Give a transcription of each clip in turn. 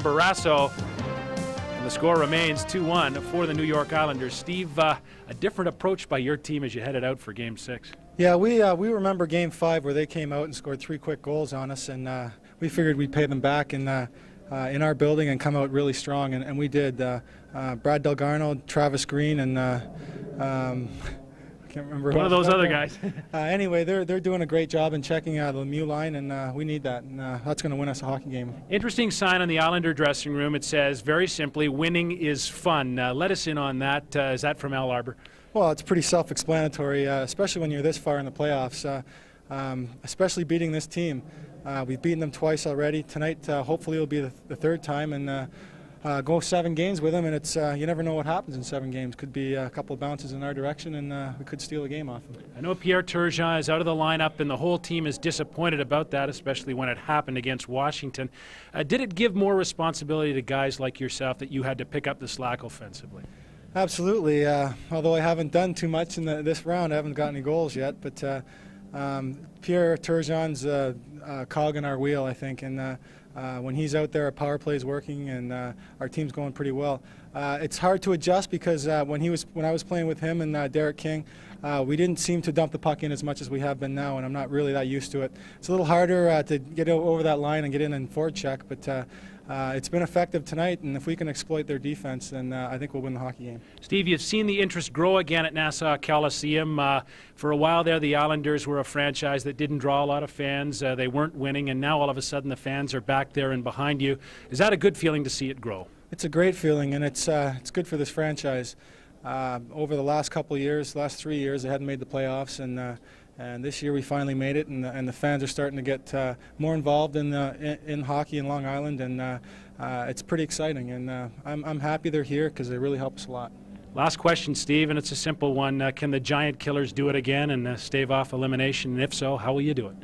Barrasso. And the score remains 2-1 for the New York Islanders. Steve, a different approach by your team as you headed out for Game 6. Yeah, we remember Game 5 where they came out and scored 3 quick goals on us, and we figured we'd pay them back in our building and come out really strong, and we did. Brad Delgarno, Travis Green, and I can't remember one of those other guys. Anyway, they're doing a great job in checking out the Lemieux line, and we need that, and that's going to win us a hockey game. Interesting sign on the Islander dressing room. It says, very simply, winning is fun. Let us in on that. Is that from Al Arbour? Well, it's pretty self-explanatory, especially when you're this far in the playoffs, especially beating this team. We've beaten them twice already. Tonight, hopefully, will be the third time, and go 7 games with them, and it's you never know what happens in 7 games. Could be a couple of bounces in our direction, and we could steal a game off them. I know Pierre Turgeon is out of the lineup, and the whole team is disappointed about that, especially when it happened against Washington. Did it give more responsibility to guys like yourself that you had to pick up the slack offensively? Absolutely. Although I haven't done too much in this round, I haven't got any goals yet, but Pierre Turgeon's a cog in our wheel, I think, and when he's out there, our power play is working, and our team's going pretty well. It's hard to adjust because when I was playing with him and Derek King, we didn't seem to dump the puck in as much as we have been now, and I'm not really that used to it. It's a little harder to get over that line and get in and forward check, but it's been effective tonight, and if we can exploit their defense, then I think we'll win the hockey game. Steve, you've seen the interest grow again at Nassau Coliseum. For a while there, the Islanders were a franchise that didn't draw a lot of fans. They weren't winning, and now all of a sudden the fans are back there and behind you. Is that a good feeling to see it grow? It's a great feeling, and it's good for this franchise. Over the last couple of years, last 3 years, they hadn't made the playoffs, and this year we finally made it, and the fans are starting to get more involved in hockey in Long Island, and it's pretty exciting. And I'm happy they're here because they really help us a lot. Last question, Steve, and it's a simple one. Can the Giant Killers do it again and stave off elimination? And if so, how will you do it?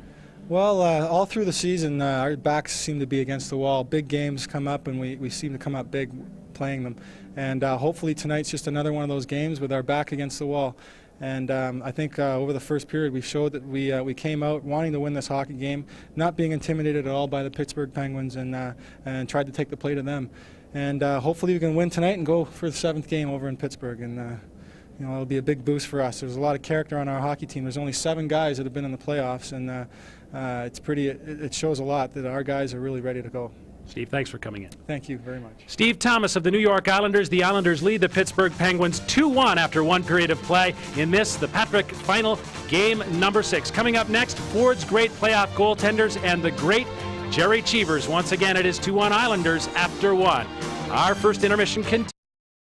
Well, all through the season, our backs seem to be against the wall. Big games come up, and we seem to come up big playing them. And hopefully tonight's just another one of those games with our back against the wall. And I think over the first period we showed that we came out wanting to win this hockey game, not being intimidated at all by the Pittsburgh Penguins, and tried to take the play to them. And hopefully we can win tonight and go for the 7th game over in Pittsburgh. And you know, it'll be a big boost for us. There's a lot of character on our hockey team. There's only 7 guys that have been in the playoffs, and it shows a lot that our guys are really ready to go. Steve, thanks for coming in. Thank you very much. Steve Thomas of the New York Islanders. The Islanders lead the Pittsburgh Penguins 2-1 after 1 period of play in this, the Patrick Final, game number 6. Coming up next, Ford's great playoff goaltenders and the great Jerry Cheevers. Once again, it is 2-1 Islanders after 1. Our first intermission continues.